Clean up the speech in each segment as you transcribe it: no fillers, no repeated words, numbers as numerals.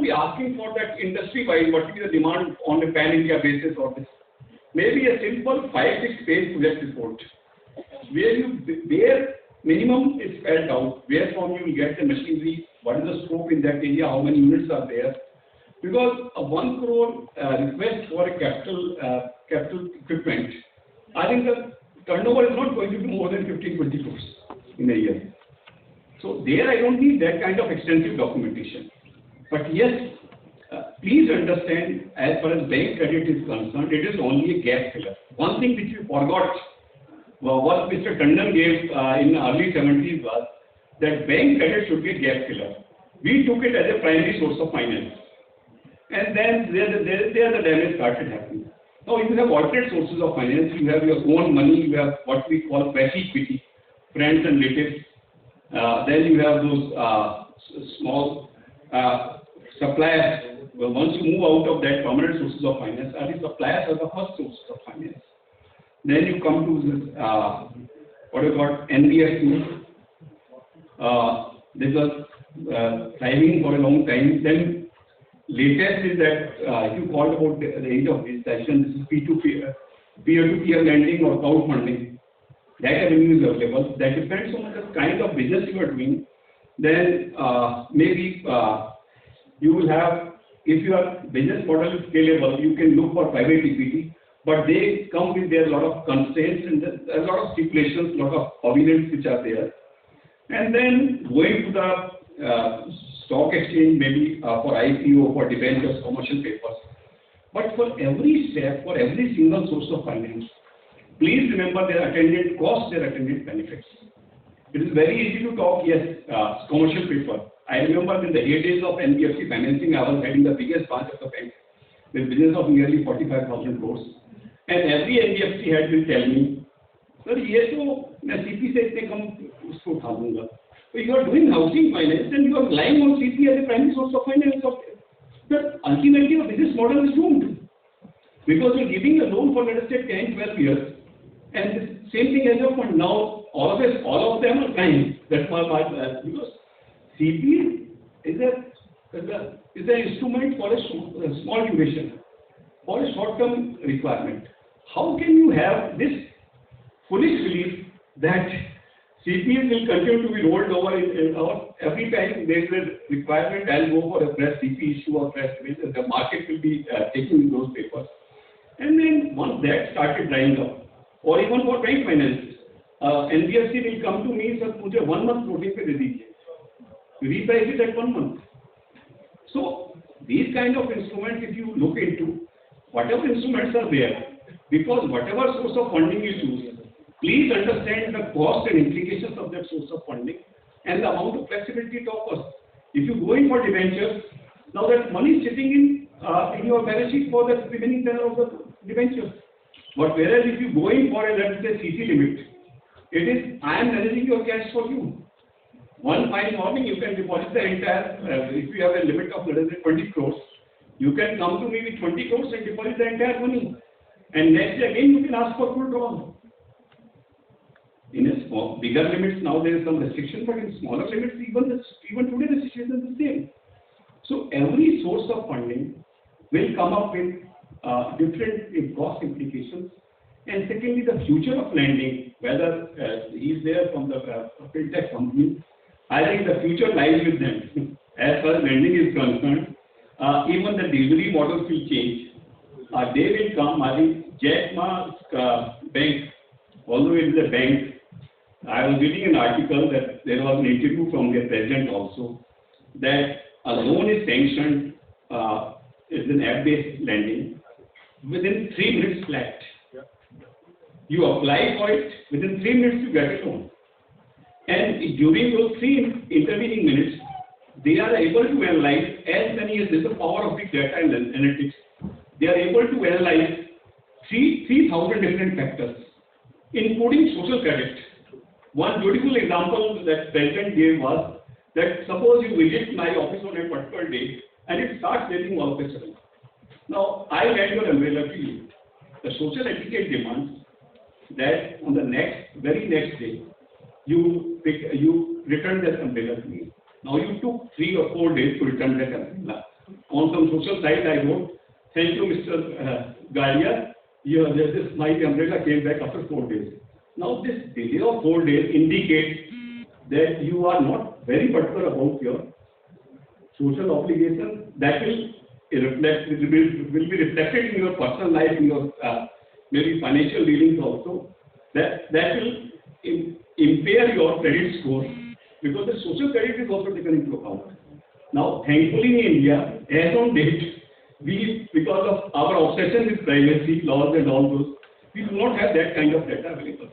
be asking for that industry-wide, what will be the demand on a pan-India basis or this. Maybe a simple 5-6 page project report, where minimum is spelled out, where from you will get the machinery, what is the scope in that area, how many units are there. Because a 1 crore request for a capital equipment, I think the turnover is not going to be more than 15-20 crores in a year. So there I don't need that kind of extensive documentation. But yes, please understand, as far as bank credit is concerned, it is only a gap filler. One thing which we forgot, what Mr. Tandon gave in the early 70s was that bank credit should be a gap filler. We took it as a primary source of finance. And then there the damage started happening. Now you have alternate sources of finance, you have your own money, you have what we call fresh equity, friends and relatives. Then you have those small suppliers. Well, once you move out of that permanent sources of finance, the suppliers are the first sources of finance. Then you come to this, what is called NBFC. This was thriving for a long time. Then latest is that if you called about the age of digitization, this is P2P, peer-to-peer lending or crowdfunding. That avenue is available. That depends on the kind of business you are doing. Then maybe you will have, if your business model is scalable, you can look for private equity, but they come with their lot of constraints and a lot of stipulations, lot of covenants which are there. And then going to the stock exchange, maybe for IPO, for debentures, commercial papers. But for every step, for every single source of finance, please remember their attendant costs, their attendant benefits. It is very easy to talk, yes, commercial paper. I remember in the heydays of NBFC financing, I was heading the biggest branch of the bank with business of nearly 45,000 crores. And every NBFC had been telling me, sir, ये तो मैं CP से इतने कम उसको उठा दूंगा. So you are doing housing finance and you are relying on CP as a primary source of finance. But ultimately your business model is doomed. Because you are giving a loan for, let us say, 10, 12 years. And the same thing as your fund. Now, all of them are crying. That's my part. Because CP is an instrument for a small duration, for a short-term requirement. How can you have this foolish belief that CPs will continue to be rolled over every time there is a requirement? I'll go for a fresh CP issue or fresh basis. The market will be taking those papers. And then once that started drying up, or even for bank finance, NBFC will come to me, sir, मुझे 1 month floating पे दे दीजिए. Reprice it at 1 month. So these kind of instruments, if you look into, whatever instruments are there, because whatever source of funding you choose, please understand the cost and implications of that source of funding and the amount of flexibility it offers. If you go in for debentures, now that money is sitting in your balance sheet for the remaining tenor of the debentures. But whereas if you go in for a, let's say, CC limit, it is, I am managing your cash for you. One fine morning, you can deposit the entire, if you have a limit of, let us say, 20 crores, you can come to me with 20 crores and deposit the entire money. And next day again, you can ask for full draw. In a small, bigger limits, now there is some restriction, but in smaller limits, even today the situation is the same. So every source of funding will come up with different cost implications. And secondly, the future of lending, whether he is there from the fintech company, I think the future lies with them. As far as lending is concerned, even the delivery models will change. They will come. I think Jack Ma's bank, although it is a bank, I was reading an article that there was an interview from their president also, that a loan is sanctioned, is an app-based lending, within 3 minutes flat. You apply for it, within 3 minutes you get a loan. And during those 3 intervening minutes, they are able to analyze as many as this is the power of big data and analytics. They are able to analyze 3,000 different factors, including social credit. One beautiful example that President gave was that suppose you visit my office on a particular day and it starts raining all of a sudden. Now, I lend your umbrella to you. The social etiquette demands that on the very next day, you return that umbrella to me. Now, you took 3 or 4 days to return that umbrella. on some social site I wrote, thank you Mr. Gadia, this mighty umbrella came back after 4 days. Now this delay of 4 days indicates that you are not very particular about your social obligations. That will be reflected in your personal life, in your maybe financial dealings also. That will impair your credit score, because the social credit is also taken into account. Now, thankfully in India, as on date, because of our obsession with privacy laws and all those, we do not have that kind of data available.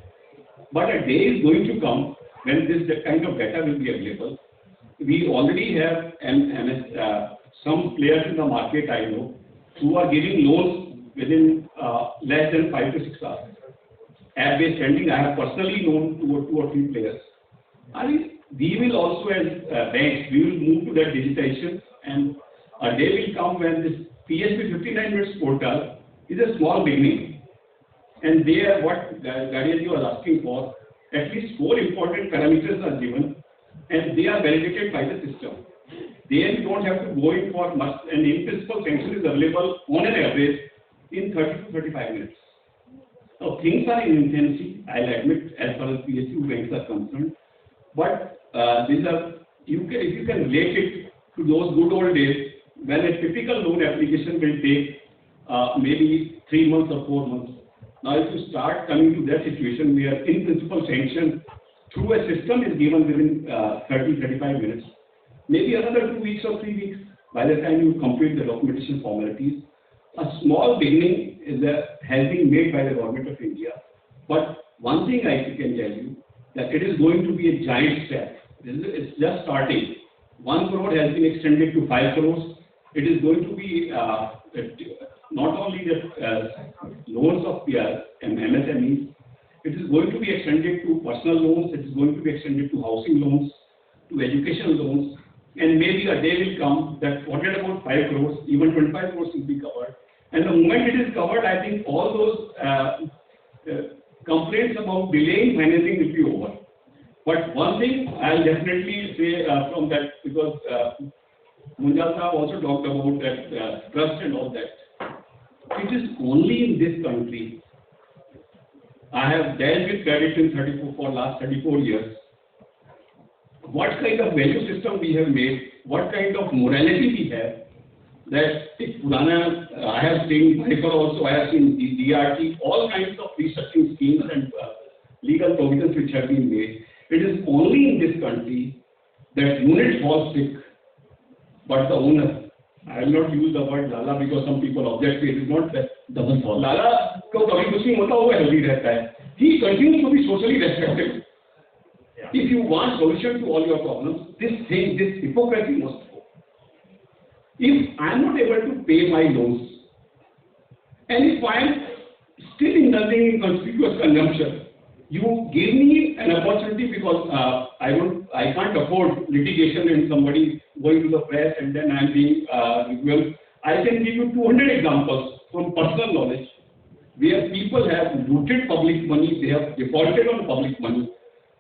But a day is going to come when this kind of data will be available. We already have some players in the market I know who are giving loans within less than 5 to 6 hours. App-based lending, I have personally known 2 or 3 players. I mean, we will also as banks, we will move to that digitization, and a day will come when this PSP 59 minutes portal is a small beginning. And there, what Gadia was asking for, at least 4 important parameters are given, and they are validated by the system. There you don't have to go in for much, and in principle sanction is available on an average in 30 to 35 minutes. Now things are in infancy, I'll admit, as far as PSU banks are concerned, but these are, if you can relate it to those good old days when a typical loan application will take maybe 3 months or 4 months. Now if you start coming to that situation where in principle sanction through a system is given within 30-35 minutes, maybe another 2 weeks or 3 weeks by the time you complete the documentation formalities, a small beginning has been made by the government of India. But one thing I can tell you, that it is going to be a giant step. It's just starting. 1 crore has been extended to 5 crores. It is going to be not only the loans of MSMEs, it is going to be extended to personal loans, it is going to be extended to housing loans, to education loans, and maybe a day will come that forget about 5 crores, even 25 crores will be covered. And the moment it is covered, I think all those complaints about delaying financing will be over. But one thing I'll definitely say from that, because Munjal Saab also talked about that trust and all that. It is only in this country, I have dealt with credit for last 34 years. What kind of value system we have made, what kind of morality we have, that if I have seen Hyper also, I have seen DRT, all kinds of restructuring schemes and legal provisions which have been made. It is only in this country that unit falls sick, but the owner, I will not use the word Lala because some people object to it, is not that doesn't fall. Lala ko kabhi kuch nahi hota, wo healthy rehta hai. He continues to be socially respected. Yeah. If you want solution to all your problems, this hypocrisy must go. If I am not able to pay my loans, and if I am still indulging in conspicuous consumption, you give me an opportunity because I can't afford litigation and somebody going to the press and then I am being well. I can give you 200 examples from personal knowledge where people have looted public money, they have defaulted on public money.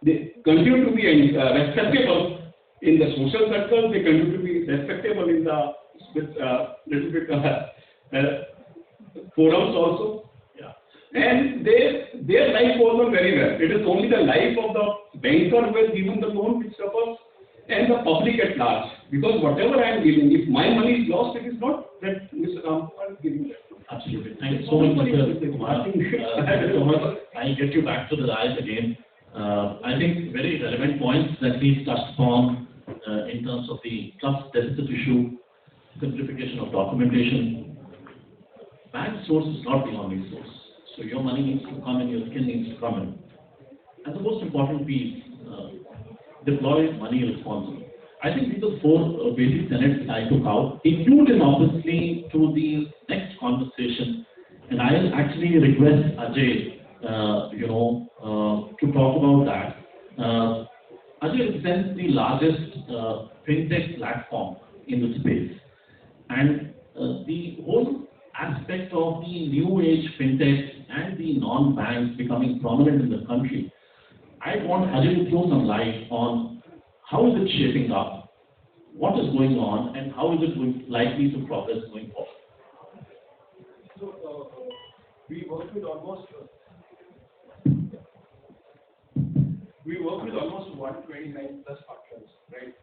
They continue to be respectable in the social circle, they continue to be respectable in the little bit forums also. Yeah. And their life goes on very well. It is only the life of the banker who has given the loan which suffers and the public at large. Because whatever I am giving, if my money is lost, it is not that Mr. Ramkumar is giving that. Absolutely. Thank you so much, Mr. Kumar. Thank you so much. I'll get you back to the rise again. I think very relevant points that we touched upon in terms of the trust deficit issue, simplification of documentation. Bank source is not the only source. So your money needs to come in, your skin needs to come in. And the most important piece, deploy money responsibly. I think these are 4 basic tenets I took out. Include in obviously to the next conversation, and I will actually request Ajay, to talk about that. Ajay represents the largest fintech platform in the space, and the whole aspect of the new age fintech and the non-banks becoming prominent in the country. I want Ajay to throw some light on how is it shaping up, What is going on and how is it likely to progress going forward? So we work with almost 129 plus partners, right?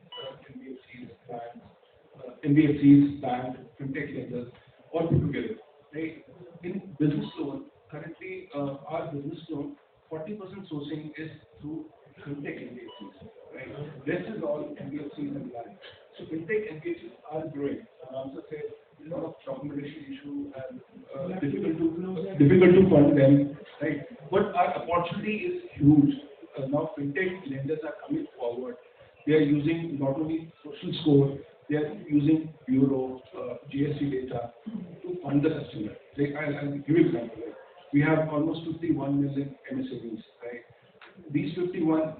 NBFCs, banks, fintech lenders, all put together, right? In business loan, currently our business loan, 40% sourcing is through fintech NBFCs, right? Rest is all NBFCs and banks. So fintech NBFCs are growing. Also say a lot of documentation issue and difficult to fund them, right? But our opportunity is huge. Now fintech lenders are coming forward. They are using not only social score, they are using bureau, GST data to fund the customer. Like I'll give you an example. Like we have almost 51 million MSMEs, right? These 51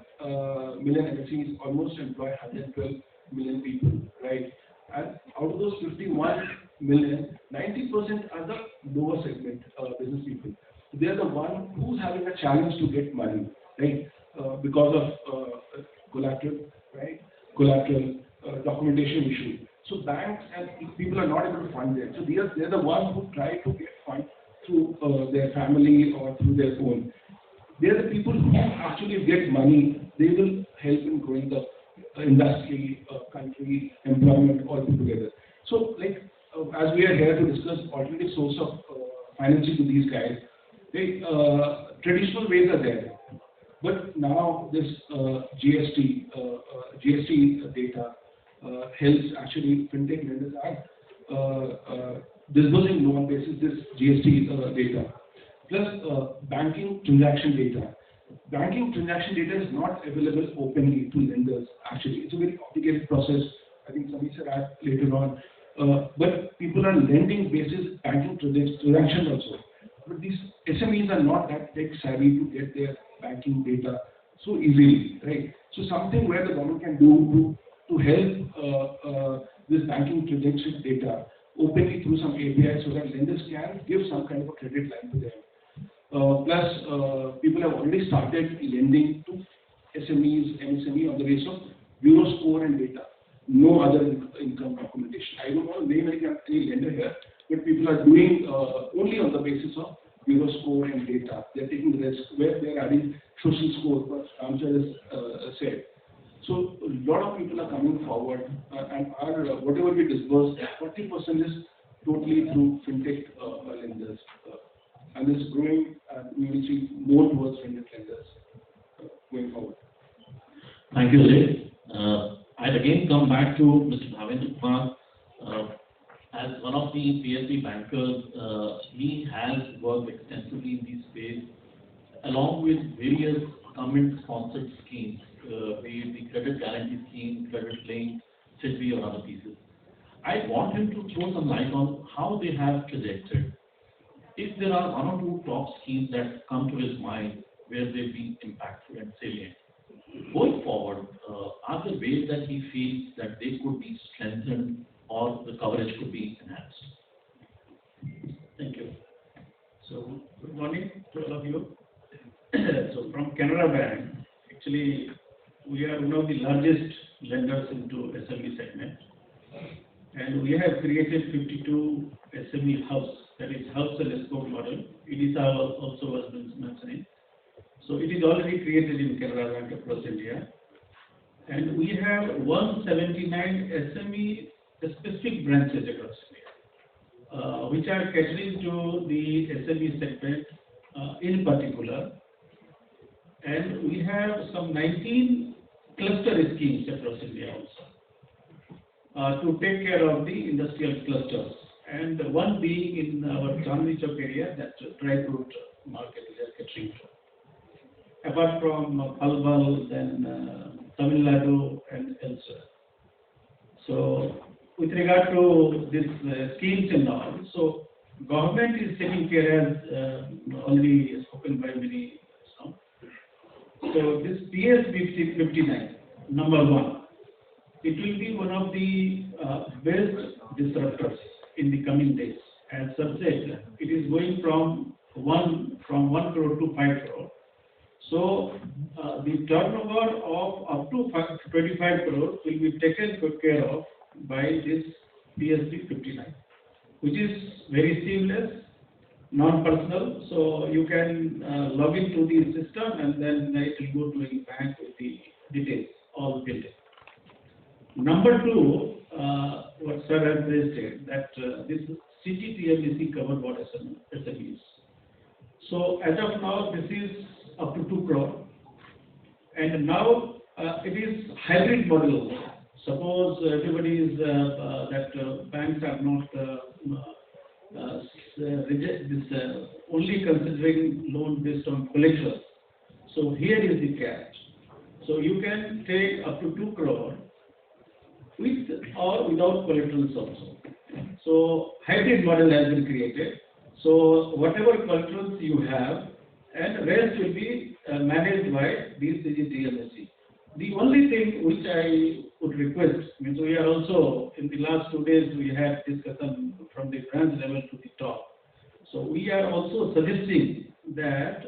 million MSMEs almost employ 112 million people, right? And out of those 51 million, 90% are the lower segment business people. They are the one who's having a challenge to get money, right? Because of collateral, right? Documentation issue. So banks and people are not able to fund them. So they're the ones who try to get funds through their family or through their own. They're the people who actually get money. They will help in growing the industry, country, employment, all put together. So like as we are here to discuss alternative source of financing to these guys, traditional ways are there. But now this GST data helps actually fintech lenders are disbursing loan basis this GST data. Plus banking transaction data. Banking transaction data is not available openly to lenders actually. It's a very complicated process. I think somebody said that later on. But people are lending basis banking transactions also. But these SMEs are not that tech savvy to get their banking data so easily, right? So something where the government can do to help this banking transaction data openly through some API so that lenders can give some kind of a credit line to them. Plus, people have already started lending to SMEs, MSME on the basis of bureau score and data. No other income documentation. I don't want to name any lender here, but people are doing only on the basis of bureau score and data. They're taking the risk where they're adding social score, what Ajay has said. So a lot of people are coming forward and our whatever we disburse, 40% is totally through fintech lenders. And this is growing and we will see more towards fintech lenders going forward. Thank you, Ajay. I'll again come back to Mr. Bhavendra. As one of the PSB bankers, he has worked extensively in this space along with various government-sponsored schemes, be it the credit guarantee scheme, credit link, SIDBI or other pieces. I want him to throw some light on how they have trajected. If there are one or two top schemes that come to his mind where they've been impactful and salient, going forward, are there ways that he feels that they could be strengthened or the coverage could be enhanced? Thank you. So, good morning to all of you. So, from Canara Bank, actually, we are one of the largest lenders into SME segment. And we have created 52 SME hubs, that is hubs and escort model. It is also was mentioning. So it is already created in Canara Bank across India. And we have 179 SME specific branches across India, which are catering to the SME segment in particular. And we have some 19 cluster schemes across India also to take care of the industrial clusters. And one being in our Chandni Chowk area, that's a dry fruit market we are catering to. Apart from Palwal, then Tamil Nadu and elsewhere. So, with regard to these schemes and all, so government is taking care as already spoken by many. So this PS59, number one, it will be one of the best disruptors in the coming days. As subject, it is going from 1 crore to 5 crore. So the turnover of up to 25 crores will be taken care of by this PSB 59, which is very seamless, non-personal. So you can log into the system and then it will go to any bank with the details, all details. Number two, what sir has stated, that this CGTMEC covered what SMEs. So as of now, this is up to 2 crore. And now it is hybrid model. Suppose everybody is that banks are not reject this only considering loan based on collection. So here is the catch. So you can take up to 2 crore with or without collaterals also. So hybrid model has been created. So whatever collaterals you have, and rest will be managed by DCGTMSC. The only thing which I would request, means we are also, in the last 2 days, we had discussion from the branch level to the top. So we are also suggesting that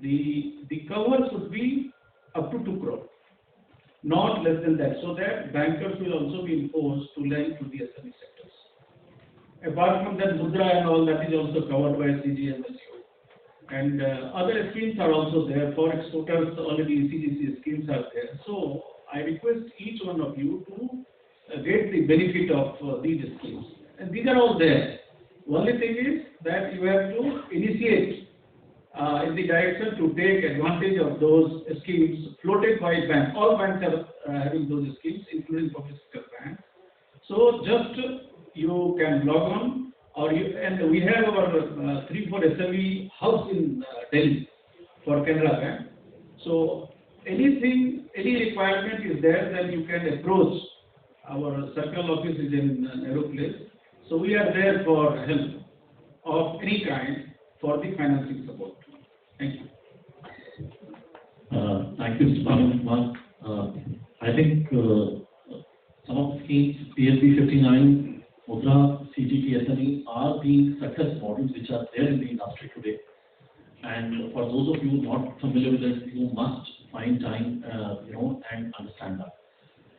the cover should be up to 2 crore, not less than that, so that bankers will also be enforced to lend to the SME sectors. Apart from that, Mudra and all that is also covered by CGMSU. And other schemes are also there. For exporters, already CGC schemes are there. So I request each one of you to get the benefit of these schemes. And these are all there. Only thing is that you have to initiate in the direction to take advantage of those schemes floated by banks. All banks are having those schemes, including public sector banks. So just you can log on. And we have our 3-4 SME house in Delhi for Canara Bank. So anything, any requirement is there, then you can approach. Our circle office is in Nehru Place. So we are there for help of any kind for the financing support. Thank you. Thank you, Mr. Bhavendra. I think some of the schemes, PSB 59, Mudra, CGT, SME are the success models which are there in the industry today. And for those of you not familiar with it, you must find time, and understand that.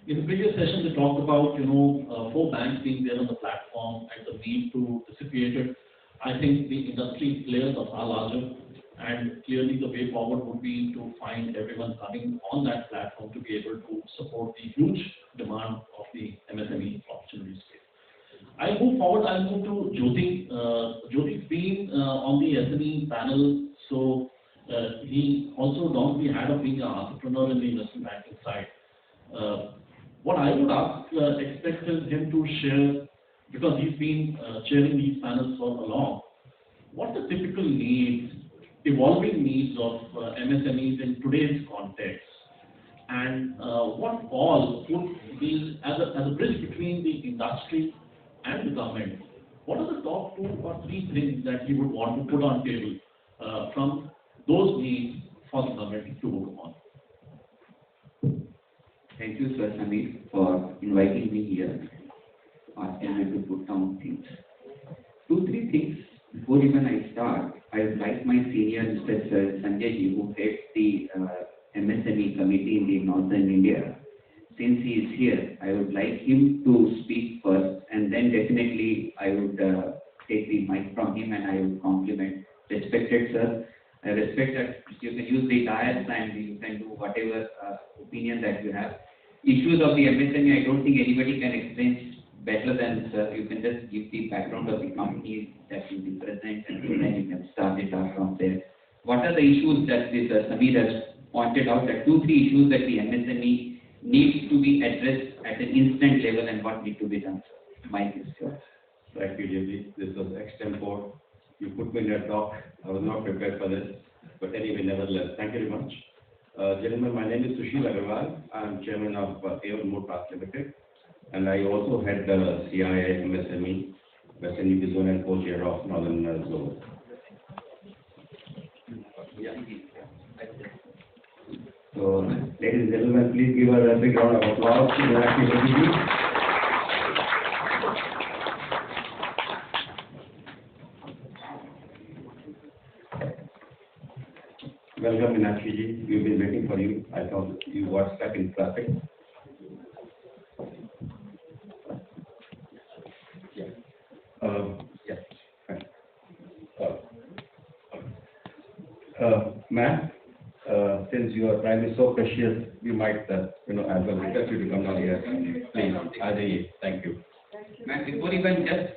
In the previous session, we talked about, 4 banks being there on the platform and the need to dissipate it. I think the industry players are far larger, and clearly the way forward would be to find everyone coming on that platform to be able to support the huge demand of the MSME opportunity space. I'll move forward. I'll move to Jyoti. Jyoti's been on the SME panel, so he also dons the hat of being an entrepreneur in the investment banking side. What I would expect is him to share, because he's been chairing these panels for a long. What are the typical needs, evolving needs of MSMEs in today's context, and what all would be as a bridge between the industry and the government? What are the top 2 or 3 things that you would want to put on table from those needs for the government to work on? Thank you, Sir Samir, for inviting me here, asking me to put down things. 2-3 things before even I start. I would like my senior Mr. Sanjay, who heads the MSME committee in the Northern India. Since he is here, I would like him to speak first, and then definitely I would take the mic from him and I would compliment. Respected sir, I respect that you can use the dais and you can do whatever opinion that you have. Issues of the MSME, I don't think anybody can explain better than sir. You can just give the background of the company that you represent, and then you can start it off from there. What are the issues that this Samir has pointed out? The 2-3 issues that the MSME needs to be addressed at an instant level, and what need to be done, sir. Mike is yours. Thank you, Jyoti. This was extempore. You put me in a talk. I was not prepared for this. But anyway, nevertheless, thank you very much. Gentlemen, my name is Sushil Agarwal. I am chairman of Aon Motors Limited. And I also head the CII MSME, Western UP Zone, and co-chair of Northern Zone. So, ladies and gentlemen, please give us a big round of applause to Meenakshi Lekhi. Welcome, Meenakshi ji. We've been waiting for you. I thought you got stuck in traffic. Yes. Ma'am, since your time is so precious, we might, I will request you to come down here. Please, Ajay, thank you. Ma'am, before even just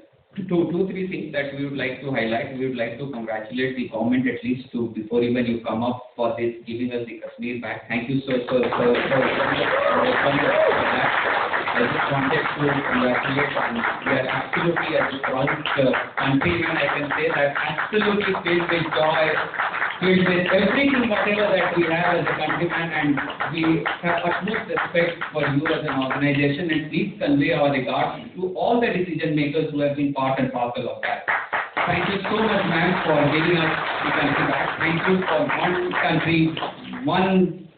two, three things that we would like to highlight, we would like to congratulate the government at least to, before even you come up for this, giving us the Kashmir back. Thank you so much for that. I just wanted to congratulate, and we are absolutely, as a proud countryman, I can say that absolutely filled with joy, filled with everything, whatever that we have as a countryman, and we have utmost respect for you as an organization, and please convey our regards to all the decision makers who have been part and parcel of that. Thank you so much, ma'am, for giving us the country back. Thank you for one country, one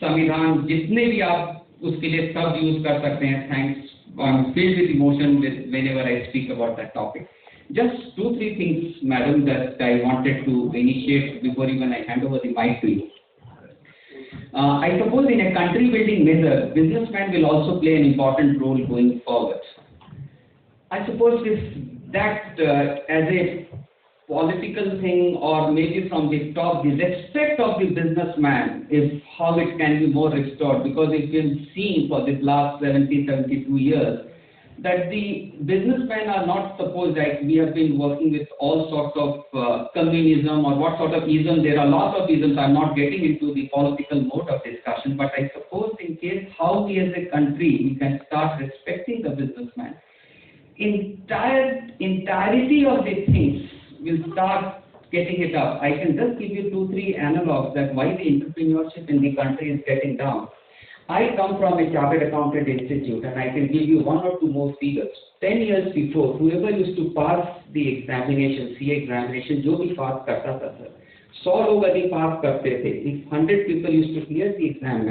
संविधान, जितने भी आप उसके लिए सब use कर सकते हैं. Thanks. I'm filled with emotion whenever I speak about that topic. Just 2-3 things, madam, that I wanted to initiate before even I hand over the mic to you. I suppose in a country building measure, businessmen will also play an important role going forward. I suppose that as a political thing, or maybe from the top, the respect of the businessman is how it can be more restored, because it's been seen for this last 72 years that the businessmen are not supposed, like we have been working with all sorts of communism or what sort of ism. There are lots of isms. I'm not getting into the political mode of discussion, but I suppose in case how we as a country we can start respecting the businessman, entirety of the things will start getting it up. I can just give you 2-3 analogs that why the entrepreneurship in the country is getting down. I come from a chartered accountant institute, and I can give you 1 or 2 more figures. 10 years before, whoever used to pass the examination, CA examination, जो भी pass करता था sir, 100 लोग यदि pass करते थे. If 100 people used to clear the exam,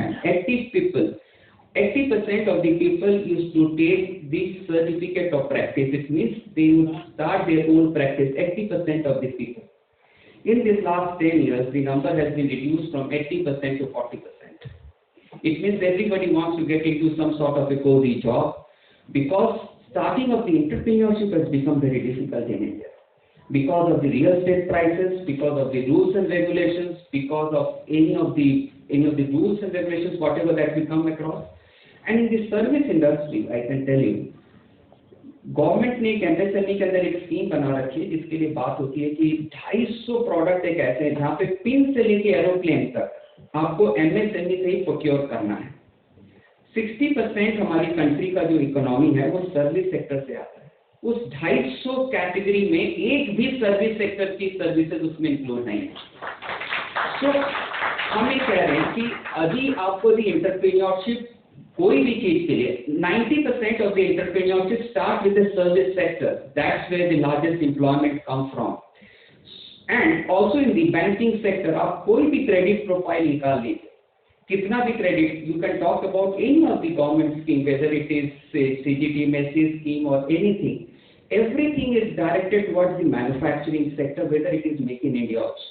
80% of the people used to take the certificate of practice. It means they would start their own practice. 80% of the people. In this last 10 years, the number has been reduced from 80% to 40%. It means everybody wants to get into some sort of a cozy job, because starting of the entrepreneurship has become very difficult in India. Because of the real estate prices, because of the rules and regulations, because of any of the rules and regulations, whatever that we come across. And in the service industry, I can tell you, government ने एक MSME के अंदर एक scheme बना रखी है, जिसके लिए बात होती है कि 250 प्रोडक्ट एक ऐसे हैं जहाँ पे पिन से लेके एरोप्लेन तक आपको एमएसएमई से ही प्रोक्योर करना है. 60% हमारी कंट्री का जो इकोनॉमी है वो सर्विस सेक्टर से आता है. उस 250 कैटेगरी में एक भी सर्विस सेक्टर की सर्विसेज उसमें इंक्लूड नहीं है. तो हम ये कह रहे हैं कि अभी आपको दी एंटरप्रेन्योरशिप कोई भी चीज के लिए 90% of the entrepreneurship start with the service sector. That's where the largest employment comes from. And also in the banking sector, आप कोई भी credit profile निकाल लीजिए, कितना भी credit, you can talk about any of the government scheme, whether it is CGTMSE scheme or anything. Everything is directed towards the manufacturing sector, whether it is Make in India also.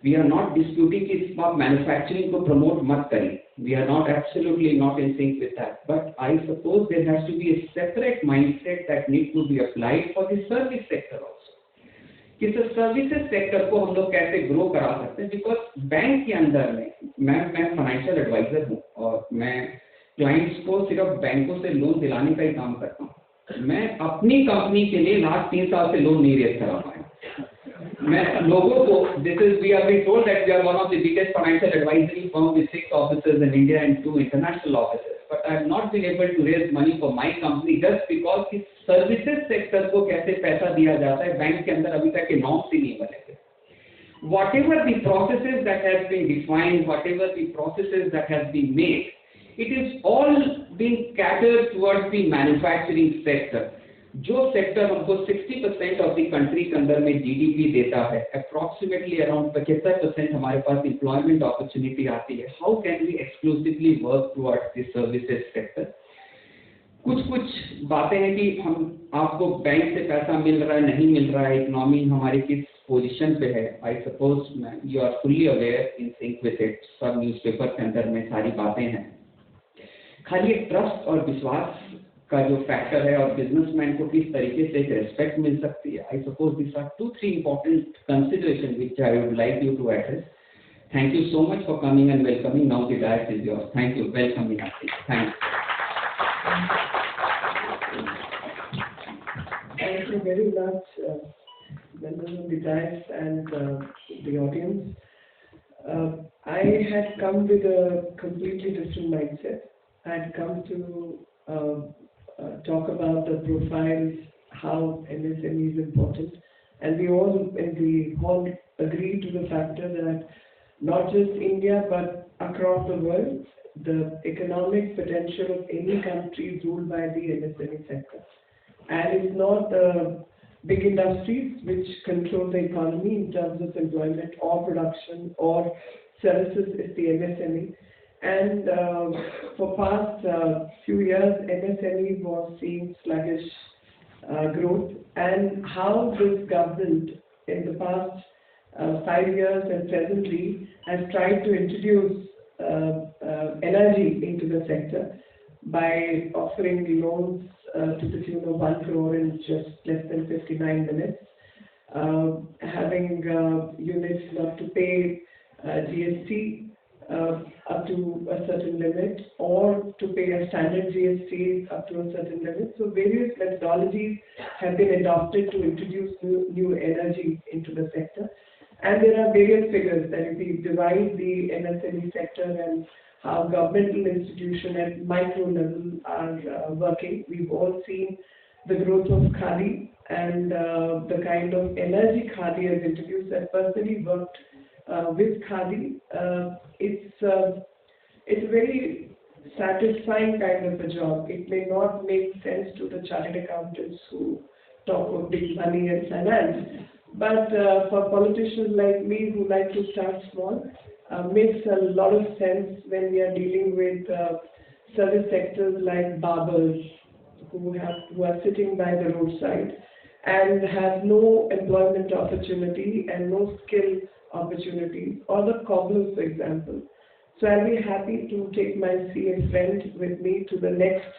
We are not disputing कि आप manufacturing को promote मत करें. We are not absolutely not in sync with that. But I suppose there has to be a separate mindset that needs to be applied for the service sector also. कि services sector को हम लोग कैसे grow करा सकते हैं? Because bank के अंदर में मैं financial advisor हूँ, और मैं clients को सिर्फ बैंकों से लोन दिलाने का ही काम करता हूँ. मैं अपनी कंपनी के लिए लास्ट 3 साल से लोन नहीं रेज करा पाया. मैं लोगों को, we have been told that we are one of the biggest financial advisory firm with 6 offices in India and 2 international offices, but I have not been able to raise money for my company just because इस services sector को कैसे पैसा दिया जाता है bank के अंदर अभी तक के norms ही नहीं बने थे. Whatever the processes that has been defined, whatever the processes that has been made, it is all being catered towards the manufacturing sector. जो सेक्टर हमको 60% ऑफ द कंट्री के अंदर में जीडीपी देता है, अप्रॉक्सीमेटली अराउंड 75% हमारे पास एम्प्लॉयमेंट अपॉर्चुनिटी आती है. How can we exclusively work towards the services sector? कुछ बातें हैं कि हम आपको बैंक से पैसा मिल रहा है, नहीं मिल रहा है, इकोनॉमी हमारी किस पोजीशन पे है, I suppose you are fully aware in sync with it, सब न्यूज़पेपर के अंदर में सारी बातें हैं। खाली एक ट्रस्ट और विश्वास का जो फैक्टर है और बिजनेसमैन को किस तरीके से एक रेस्पेक्ट मिल सकती है, I suppose this are 2-3 important consideration which I would like you to address. Thank you so much for coming and welcoming. Now the dais is yours. Thank you. Welcome, Meenakshi. Thanks. Thank you very much, members of the dais and the audience. I had come with a completely different mindset. I had come to talk about the profiles, how MSME is important, and we all in the hall agree to the factor that not just India but across the world, the economic potential of any country is ruled by the MSME sector. And it's not the big industries which control the economy in terms of employment or production or services, it's the MSME. And for past few years, MSME was seeing sluggish growth, and how this government in the past 5 years and presently has tried to introduce energy into the sector by offering loans to the tune of 1 crore in just less than 59 minutes, having units not to pay GST up to a certain limit, or to pay a standard GST up to a certain limit. So various methodologies have been adopted to introduce new energy into the sector. And there are various figures that if we divide the MSME sector and how governmental institutions at micro level are working, we've all seen the growth of Khadi and the kind of energy Khadi has introduced. I personally worked with Khadi. It's a very satisfying kind of a job. It may not make sense to the chartered accountants who talk of big money and finance, but for politicians like me who like to start small, makes a lot of sense when we are dealing with service sectors like barbers who are sitting by the roadside and have no employment opportunity and no skill opportunities, or the cobblers, for example. So I'll be happy to take my CA friend with me to the next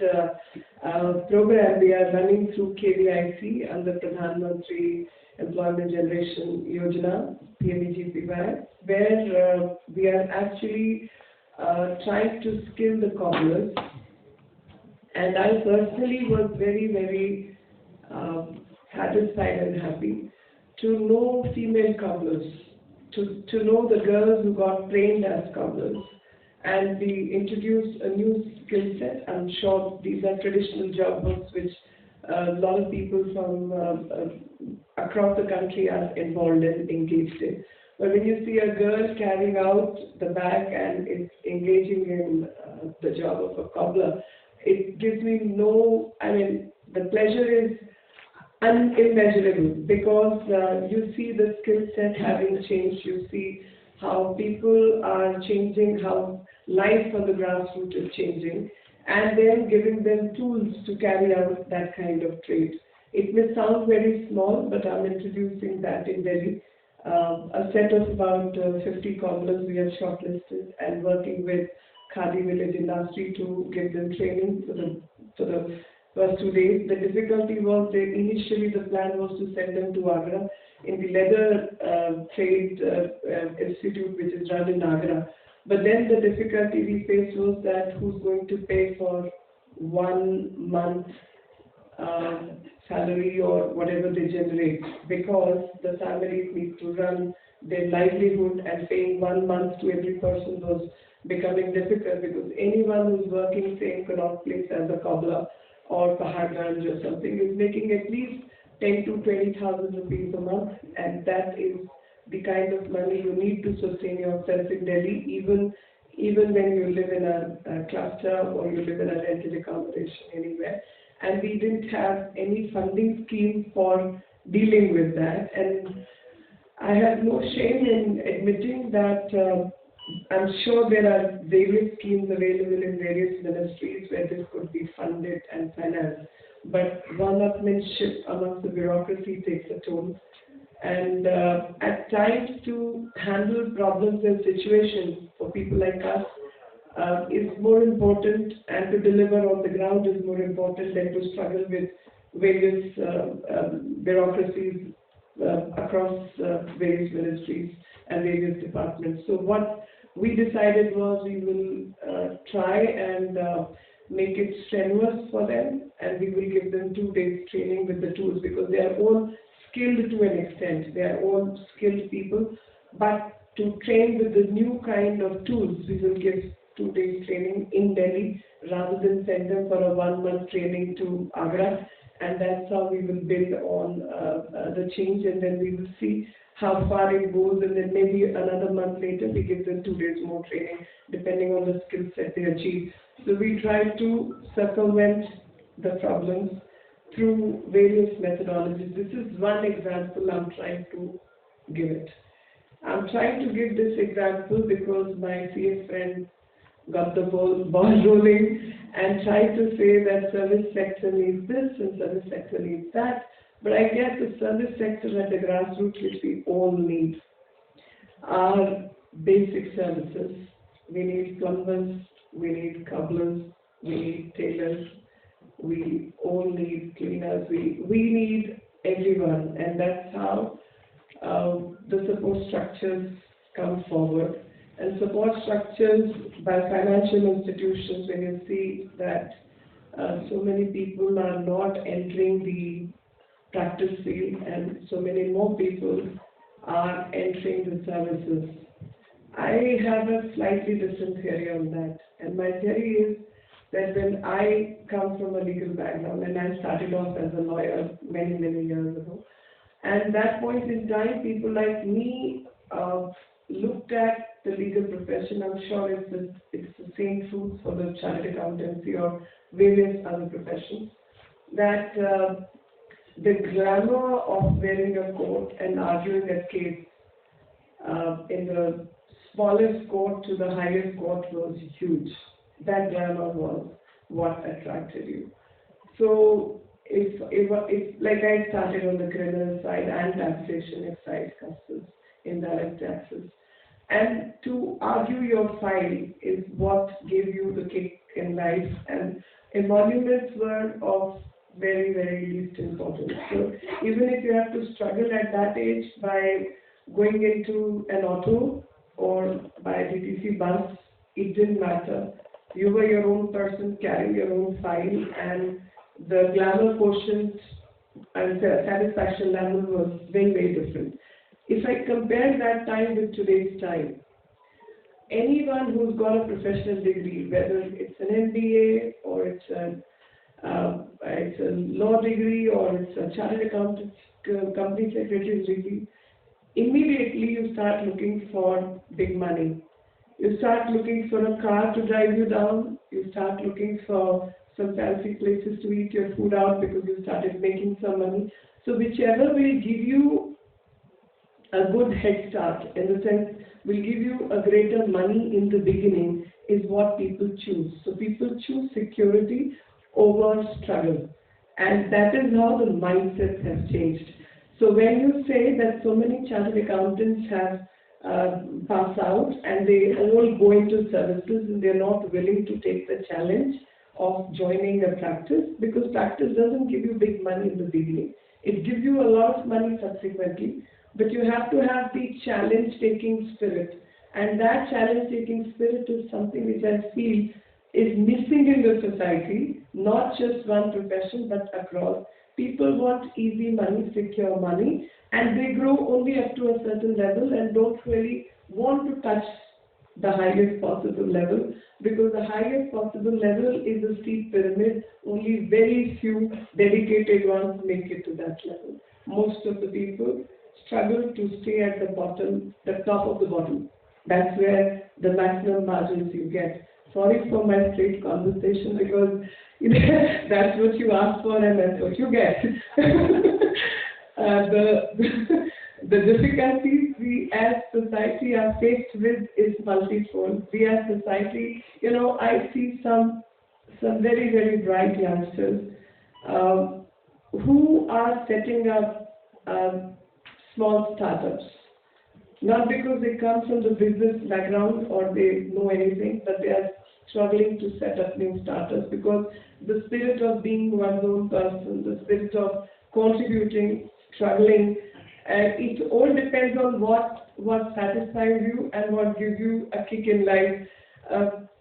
program we are running through KVIC under Pradhan Mantri Employment Generation Yojana, PMEGPY, where we are actually trying to skill the cobblers. And I personally was very, very satisfied and happy to know female cobblers, to know the girls who got trained as cobblers, and we introduced a new skill set. I'm sure these are traditional job books which a lot of people from across the country are involved in, engaged in. But when you see a girl carrying out the bag and is engaging in the job of a cobbler, it gives me the pleasure is unimmeasurable, because you see the skill set having changed, you see how people are changing, how life on the grassroots is changing, and then giving them tools to carry out that kind of trade. It may sound very small, but I'm introducing that in Delhi. A set of about 50 cobblers we have shortlisted and working with Khadi Village industry to give them training for the first 2 days. The difficulty was that initially the plan was to send them to Agra in the leather trade institute which is run in Agra. But then the difficulty we faced was that who's going to pay for 1 month salary or whatever they generate, because the families need to run their livelihood, and paying 1 month to every person was becoming difficult, because anyone who's working same Connaught Place as a cobbler or Paharganj or something is making at least 10 to 20,000 rupees a month, and that is the kind of money you need to sustain yourself in Delhi, even when you live in a cluster or you live in a rented accommodation anywhere. And we didn't have any funding scheme for dealing with that. And I have no shame in admitting that I'm sure there are various schemes available in various ministries where this could be funded and financed. But one-upmanship amongst the bureaucracy takes a toll. And at times to handle problems and situations for people like us is more important, and to deliver on the ground is more important than to struggle with various bureaucracies across various ministries and various departments. So what we decided was we will try and make it strenuous for them, and we will give them 2 days training with the tools, because they are all skilled to an extent. They are all skilled people, but to train with the new kind of tools, we will give 2 days training in Delhi rather than send them for a 1-month training to Agra. And that's how we will build on the change, and then we will see how far it goes, and then maybe another month later we give them 2 days more training depending on the skill set they achieve. So we try to circumvent the problems through various methodologies. This is one example I'm trying to give it. I'm trying to give this example because my CS friend got the ball rolling and tried to say that service sector needs this and service sector needs that. But I guess the service sector at the grassroots, which we all need, are basic services. We need plumbers, we need cobblers, we need tailors, we all need cleaners, we need everyone, and that's how the support structures come forward. And support structures by financial institutions, when you see that so many people are not entering the practice field and so many more people are entering the services. I have a slightly different theory on that, and my theory is that when I come from a legal background, and I started off as a lawyer many, many years ago, and at that point in time, people like me looked at the legal profession. I'm sure it's the same truth for the chartered accountancy or various other professions, that the glamour of wearing a coat and arguing a case in the smallest court to the highest court was huge. That glamour was what attracted you. So if like I started on the criminal side and taxation, excise, customs, indirect taxes, and to argue your file is what gave you the kick in life, and emoluments were of very, very least importance. So even if you have to struggle at that age by going into an auto or by a DTC bus, it didn't matter. You were your own person, carrying your own file, and the glamour quotient and the satisfaction level was very, very different. If I compare that time with today's time, anyone who's got a professional degree, whether it's an MBA or it's a law degree or it's a chartered accountant, company secretary's degree, immediately you start looking for big money. You start looking for a car to drive you down. You start looking for some fancy places to eat your food out because you started making some money. So whichever will give you a good head start, in the sense will give you a greater money in the beginning, is what people choose. So people choose security over struggle, and that is how the mindset has changed. So when you say that so many chartered accountants have passed out and they all go into services and they're not willing to take the challenge of joining a practice, because practice doesn't give you big money in the beginning. It gives you a lot of money subsequently, but you have to have the challenge-taking spirit. And that challenge-taking spirit is something which I feel is missing in the society, not just one profession, but across. People want easy money, secure money, and they grow only up to a certain level and don't really want to touch the highest possible level, because the highest possible level is a steep pyramid. Only very few dedicated ones make it to that level. Most of the people struggle to stay at the bottom, the top of the bottom. That's where the maximum margins you get. Sorry for my straight conversation, because that's what you ask for and that's what you get. The difficulties we as society are faced with is multifold. We as society, I see some very, very bright youngsters who are setting up small startups. Not because they come from the business background or they know anything, but they are struggling to set up new startups because the spirit of being one's own person, the spirit of contributing, struggling, and it all depends on what satisfies you and what gives you a kick in life.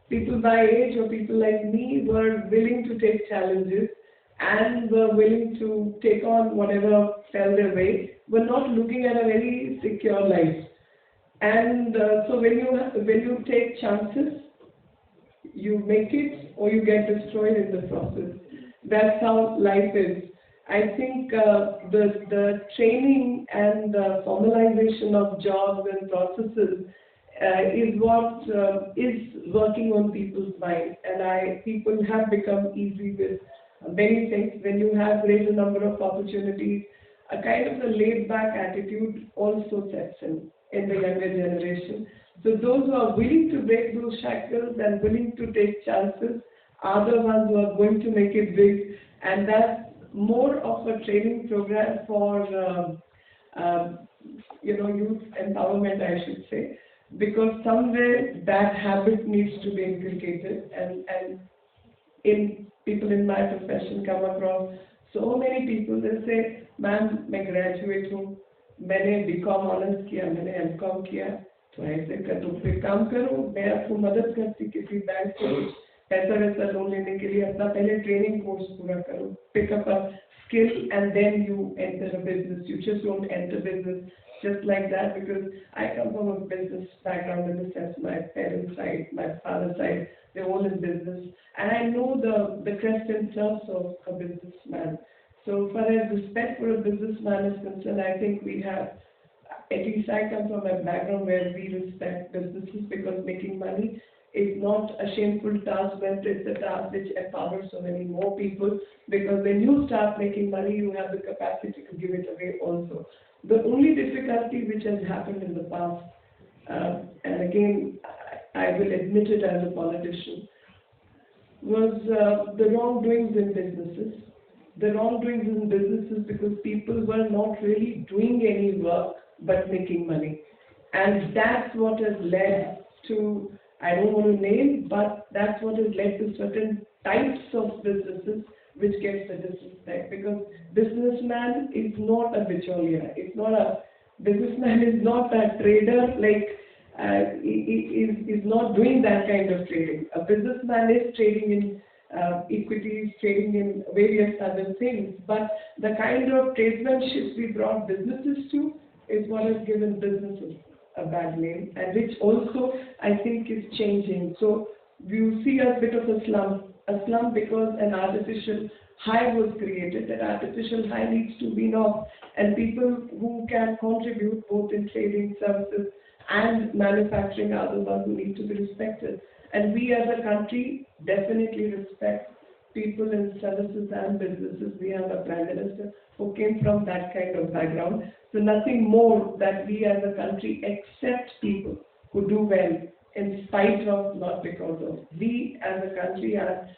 People my age or people like me were willing to take challenges and were willing to take on whatever fell their way, were not looking at a very secure life. And so when you take chances, you make it or you get destroyed in the process. That's how life is. I think the training and the formalization of jobs and processes is what is working on people's minds, and people have become easy with many things. When you have greater number of opportunities, a kind of a laid-back attitude also sets in the younger generation. So those who are willing to break those shackles and willing to take chances are the ones who are going to make it big, and that's more of a training program for youth empowerment, I should say, because somewhere that habit needs to be inculcated, and in people in my profession come across so many people. They say, "Ma'am, मैं graduate हूँ, मैंने BCom honours किया, मैंने MCom किया, तो ऐसे कर तो फिर काम करो, मैं आपको मदद करती किसी बैंक से पैसा वैसा लोन लेने के लिए, अपना पहले ट्रेनिंग कोर्स पूरा करो, pick up a skill and then you enter a business. You just don't enter business just like that, because I come from a business background in the sense my parents' side, my father's side, they're all in business, and I know the crest and troughs of a businessman. So far as respect for a businessman is concerned, I think we have, at least I come from a background where we respect businesses, because making money is not a shameful task, but it's a task which empowers so many more people, because when you start making money, you have the capacity to give it away also. The only difficulty which has happened in the past, and again, I will admit it as a politician, was the wrongdoings in businesses. The wrongdoings in businesses because people were not really doing any work but making money. And that's what has led to, I don't want to name, but that's what has led to certain types of businesses which gets the disrespect, because businessman is not a bicholia. It's not a businessman is not a trader, like is not doing that kind of trading. A businessman is trading in equities, trading in various other things, but the kind of tradesmanship we brought businesses to is what has given businesses a bad name, and which also I think is changing. So you see a bit of a slump because an artificial high was created. That artificial high needs to be off, and people who can contribute both in trading, services and manufacturing are the ones who need to be respected. And we as a country definitely respect people in services and businesses. We have a Prime Minister who came from that kind of background. So nothing more that we as a country accept people who do well in spite of, not because of. We as a country are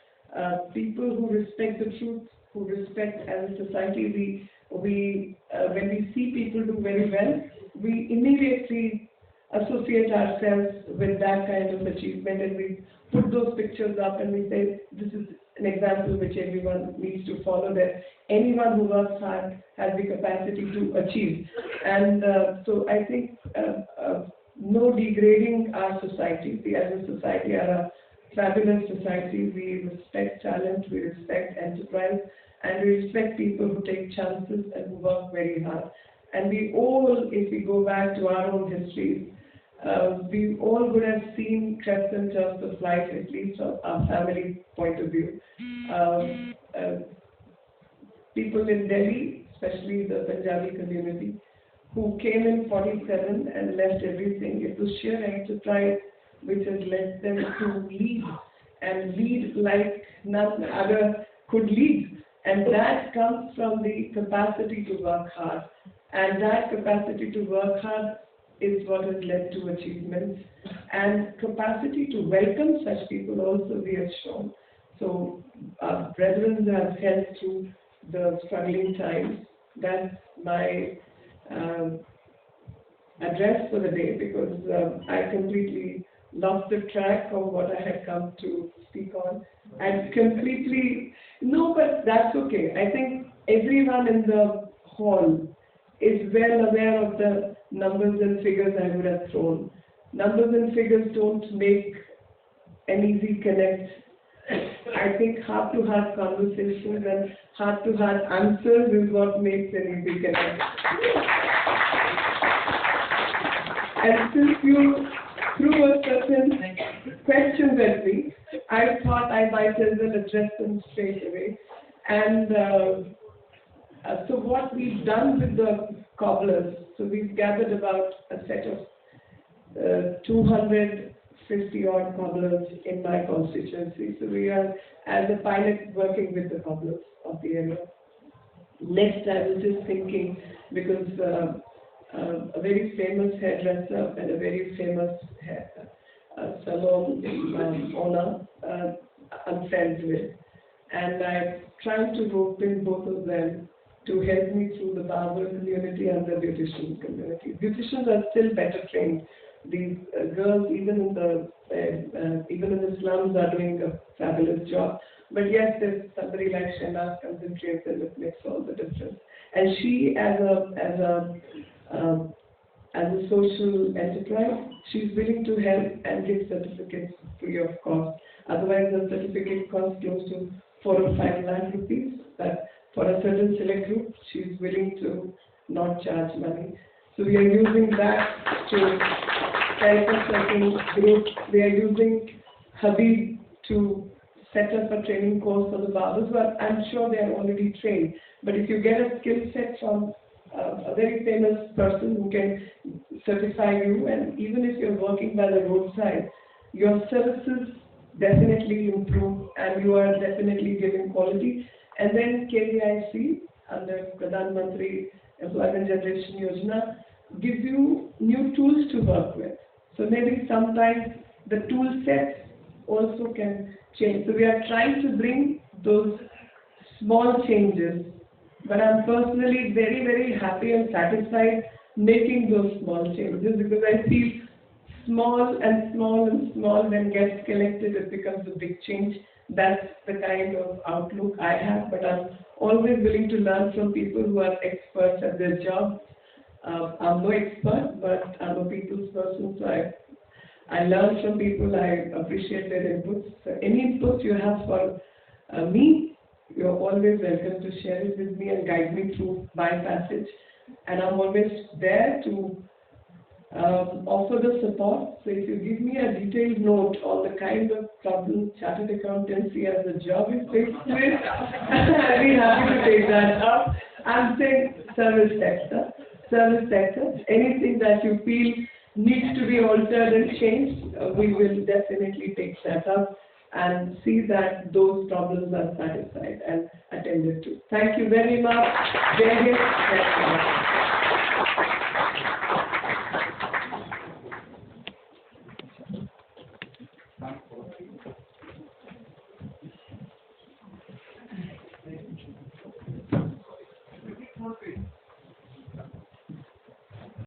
people who respect the truth, who respect as a society. We when we see people do very well, we immediately associate ourselves with that kind of achievement, and we put those pictures up and we say, this is an example which everyone needs to follow, that anyone who works hard has the capacity to achieve. And so I think no degrading our society. We as a society are a fabulous society. We respect talent, we respect enterprise, and we respect people who take chances and who work very hard. And we all, if we go back to our own histories, we all would have seen crests and troughs of life, at least from our family point of view. People in Delhi, especially the Punjabi community, who came in 47 and left everything. It was sheer enterprise which has led them to lead, and lead like none other could lead. And that comes from the capacity to work hard. And that capacity to work hard is what has led to achievements. And capacity to welcome such people also we have shown. So our brethren have helped through the struggling times. That's my address for the day because I completely lost the track of what I had come to speak on. And completely, no, but that's okay. I think everyone in the hall is well aware of the numbers and figures I would have thrown. Numbers and figures don't make an easy connect. I think heart-to-heart conversations and heart-to-heart answers is what makes an easy connect. And since you threw a certain questions at me, I thought I might as well address them straight away. And so what we've done with the cobblers, so we've gathered about a set of 250 odd cobblers in my constituency. So we are, as a pilot, working with the cobblers of the area. Next, I was just thinking, because a very famous hairdresser and a very famous salon owner I'm friends with, and I'm trying to rope in both of them to help me through the barber community and the beautician community. Beauticians are still better trained. These girls, even in the slums, are doing a fabulous job. But yes, there's somebody like Shena concentrates and it makes all the difference. And she, as a social enterprise, she's willing to help and give certificates free of cost. Otherwise, the certificate costs close to 4 or 5 lakh rupees. But for a certain select group, she's willing to not charge money. So we are using that to help a certain group. We are using Habib to set up a training course for the barbers. Well, I'm sure they are already trained. But if you get a skill set from a very famous person who can certify you, and even if you're working by the roadside, your services definitely improve and you are definitely giving quality. And then KVIC under Pradhan Mantri Employment Generation Yojana gives you new tools to work with. So maybe sometimes the tool set also can change. So we are trying to bring those small changes. But I'm personally very, very happy and satisfied making those small changes because I feel small and small and small, when gets collected, it becomes a big change. That's the kind of outlook I have, but I'm always willing to learn from people who are experts at their job. I'm no expert, but I'm a people's person, so I learn from people. I appreciate their inputs. So any inputs you have for me, you're always welcome to share it with me and guide me through my passage. And I'm always there to offer the support. So if you give me a detailed note on the kind of problems chartered accountancy as a job is faced with, I'll be happy to take that up. I'm saying service sector. Anything that you feel needs to be altered and changed, we will definitely take that up and see that those problems are satisfied and attended to. Thank you very much.